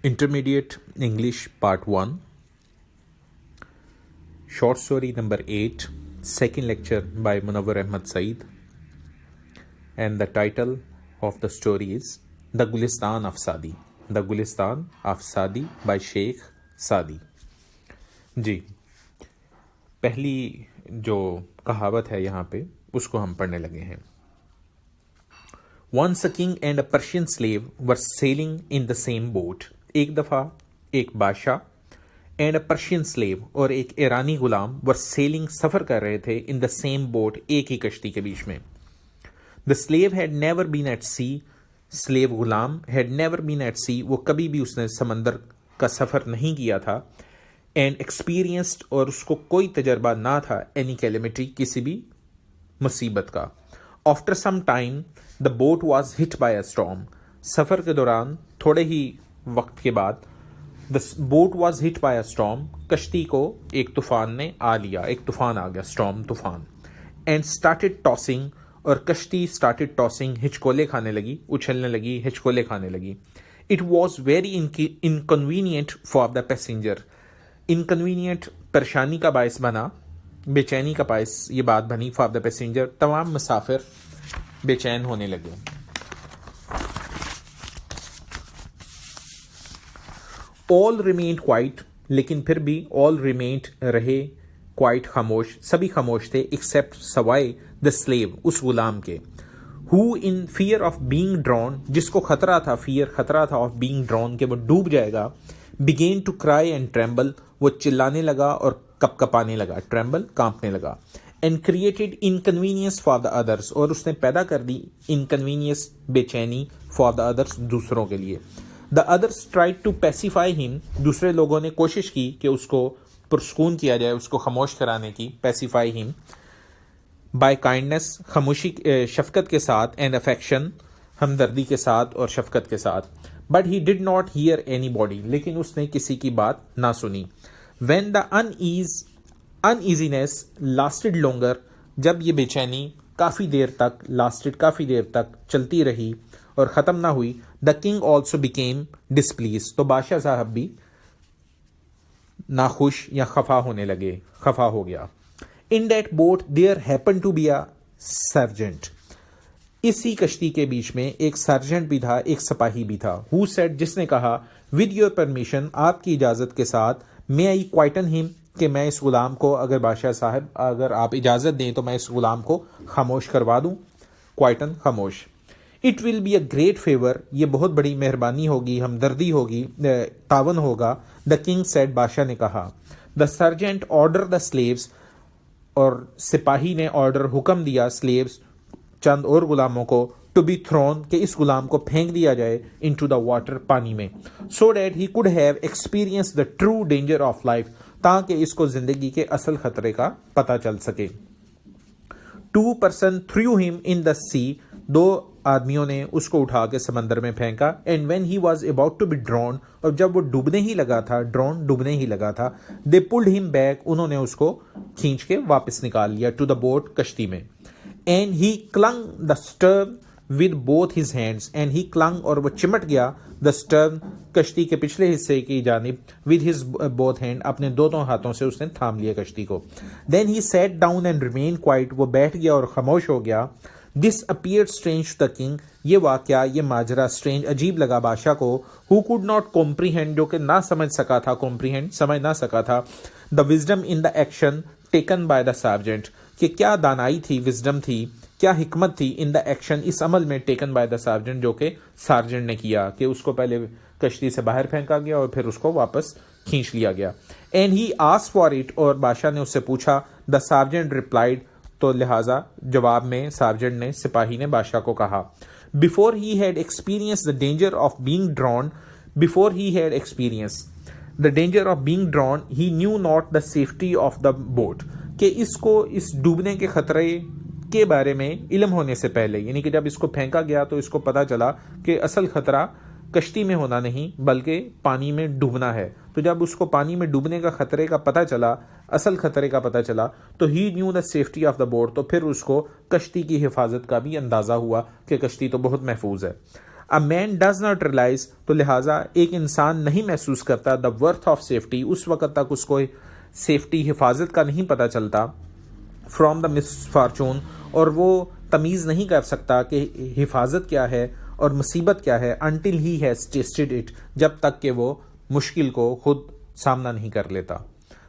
Intermediate English Part 1, Short Story number 8, second lecture by Munawwar Ahmad Saeed, and the title of the story is The Gulistan of Saadi. The Gulistan of Saadi by Sheikh Saadi. جی پہلی جو کہاوت ہے یہاں پہ اس کو ہم پڑھنے لگے ہیں. Once a king and a Persian slave were sailing in the same boat. ایک دفعہ ایک بادشاہ اینڈ اے پرشین سلیو اور ایک ایرانی غلام ور سیلنگ سفر کر رہے تھے ان دا سیم بوٹ ایک ہی کشتی کے بیچ میں. The slave had never been at sea. Slave غلام had never been at sea, وہ کبھی بھی اس نے سمندر کا سفر نہیں کیا تھا. اینڈ ایکسپیرینسڈ, اور اس کو کوئی تجربہ نہ تھا, اینی کیلیمٹری, کسی بھی مصیبت کا. After some time the boat was hit by a storm. سفر کے دوران تھوڑے ہی وقت کے بعد the boat was hit by a storm, کشتی کو ایک طوفان نے آ لیا, ایک طوفان آ گیا, اسٹارم طوفان. اینڈ اسٹارٹڈ ٹاسنگ, اور کشتی اسٹارٹڈ ٹاسنگ, ہچکولے کھانے لگی, اچھلنے لگی, ہچکولے کھانے لگی. It was very inconvenient for the passenger. Inconvenient پریشانی کا باعث بنا, بے چینی کا باعث یہ بات بنی. فار دا پیسنجر, تمام مسافر بے چین ہونے لگے. all remained quiet, لیکن پھر بھی all remained رہے quiet, خاموش, سبھی خاموش تھے except سوائے the slave, اس غلام کے. who in fear of being drawn, جس کو خطرہ تھا, خطرہ تھا of being drawn, کہ وہ ڈوب جائے گا. began to cry and tremble, وہ چلانے لگا اور کپ کپانے لگا. tremble, کانپنے لگا. and created inconvenience for the others, اور اس نے پیدا کر دی inconvenience, بے چینی, for the others, دوسروں کے لیے. The others tried to pacify him, دوسرے لوگوں نے کوشش کی کہ اس کو پرسکون کیا جائے, اس کو خاموش کرانے کی. pacify him by kindness, خاموشی, شفقت کے ساتھ, and affection, ہمدردی کے ساتھ اور شفقت کے ساتھ. but he did not hear anybody, لیکن اس نے کسی کی بات نہ سنی. when the uneasiness lasted longer, جب یہ بے چینی کافی دیر تک چلتی رہی اور ختم نہ ہوئی. The king also became displeased, تو بادشاہ صاحب بھی ناخوش یا خفا ہو گیا. In that boat there happen to be a sergeant, اسی کشتی کے بیچ میں ایک سرجنٹ بھی تھا, ایک سپاہی بھی تھا. ہو سیڈ, جس نے کہا, ود یور پرمیشن, آپ کی اجازت کے ساتھ, مے آئی کوائٹن ہم, کہ میں اس غلام کو, اگر بادشاہ صاحب اگر آپ اجازت دیں تو میں اس غلام کو خاموش کروا دوں. کوائٹن, خاموش. It will be a great favour, یہ بہت بڑی مہربانی ہوگی, ہمدردی ہوگی, تعاون ہوگا. دا کنگ سیڈ, بادشاہ نے کہا. دا سرجنٹ آرڈر دا سلیوز, اور سپاہی نے آرڈر, حکم دیا, سلیوز, چند اور غلاموں کو, ٹو بی تھرون, کہ اس غلام کو پھینک دیا جائے, انٹو دا واٹر, پانی میں. So that he could have experience the true danger of life, تاکہ اس کو زندگی کے اصل خطرے کا پتہ چل سکے. 2 persons threw him in the sea, 2 آدمیوں نے اس کو اٹھا کے سمندر میں پھینکا. And when he was about to be drowned, اور جب وہ ڈوبنے ہی لگا تھا, دے پلڈ ہم بیک, انہوں نے اس کو کھینچ کے واپس نکال لیا, ٹو دا بوٹ, کشتی میں. And he clung the stern with both his hands, and he clung, اور وہ چمٹ گیا, دا اسٹرن, کشتی کے پچھلے حصے کی جانب, ود ہز بوتھ ہینڈ, اپنے دونوں ہاتھوں سے اس نے تھام لیا کشتی کو. Then he sat down and remain quiet, وہ بیٹھ گیا اور خاموش ہو گیا. This appeared strange to the king, یہ واقعہ, یہ ماجرا اسٹرینج, عجیب لگا بادشاہ کو. ہو کوڈ ناٹ کمپریہینڈ, جو کہ نہ سمجھ سکا تھا, کمپریہینڈ, سمجھ نہ سکا تھا. The wisdom in the action taken by the sergeant, کہ کیا دانائی تھی, وزڈم تھی, کیا حکمت تھی, ان دا ایکشن, اس عمل میں, ٹیکن بائی دا سرجنٹ, جو کہ سرجنٹ نے کیا, کہ اس کو پہلے کشتی سے باہر پھینکا گیا اور پھر اس کو واپس کھینچ لیا گیا. And he ask for it, اور بادشاہ نے اس سے پوچھا. دا سرجنٹ ریپلائڈ, تو لہٰذا جواب میں سرجنٹ نے, سپاہی نے بادشاہ کو کہا. Before he had experience the danger of being drowned, before he had experience the danger of being drowned, he knew not the safety of the boat, کہ اس کو اس ڈوبنے کے خطرے کے بارے میں علم ہونے سے پہلے, یعنی کہ جب اس کو پھینکا گیا تو اس کو پتا چلا کہ اصل خطرہ کشتی میں ہونا نہیں بلکہ پانی میں ڈوبنا ہے. تو جب اس کو پانی میں ڈوبنے کا خطرے کا پتہ چلا, اصل خطرے کا پتہ چلا, تو he knew the safety of the boat, تو پھر اس کو کشتی کی حفاظت کا بھی اندازہ ہوا کہ کشتی تو بہت محفوظ ہے. A man does not realize, تو لہٰذا ایک انسان نہیں محسوس کرتا the worth of safety, اس وقت تک اس کو سیفٹی حفاظت کا نہیں پتہ چلتا from the misfortune, اور وہ تمیز نہیں کر سکتا کہ حفاظت کیا ہے اور مصیبت کیا ہے until he has tasted it, جب تک کہ وہ مشکل کو خود سامنا نہیں کر لیتا.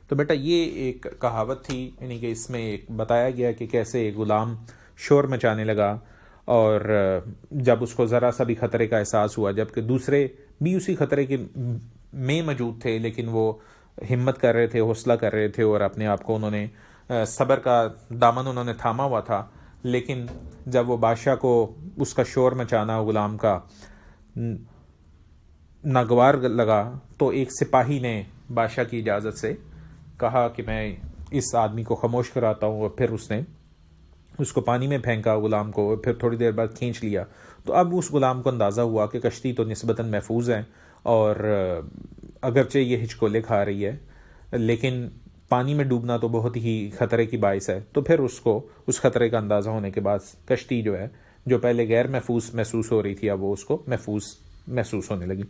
تو بیٹا یہ ایک کہاوت تھی، یعنی کہ اس میں ایک بتایا گیا کہ کیسے ایک غلام شور مچانے لگا اور جب اس کو ذرا سا بھی خطرے کا احساس ہوا، جبکہ دوسرے بھی اسی خطرے کے میں موجود تھے لیکن وہ ہمت کر رہے تھے، حوصلہ کر رہے تھے اور اپنے آپ کو انہوں نے صبر کا دامن انہوں نے تھاما ہوا تھا. لیکن جب وہ بادشاہ کو اس کا شور مچانا غلام کا ناگوار لگا تو ایک سپاہی نے بادشاہ کی اجازت سے کہا کہ میں اس آدمی کو خاموش کراتا ہوں، اور پھر اس نے اس کو پانی میں پھینکا غلام کو، اور پھر تھوڑی دیر بعد کھینچ لیا. تو اب اس غلام کو اندازہ ہوا کہ کشتی تو نسبتاً محفوظ ہے اور اگرچہ یہ ہچکولے کھا رہی ہے لیکن پانی میں ڈوبنا تو بہت ہی خطرے کی باعث ہے. تو پھر اس کو اس خطرے کا اندازہ ہونے کے بعد کشتی جو ہے جو پہلے غیر محفوظ محسوس ہو رہی تھی اب وہ اس کو محفوظ محسوس ہونے لگی.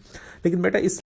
لیکن بیٹا اس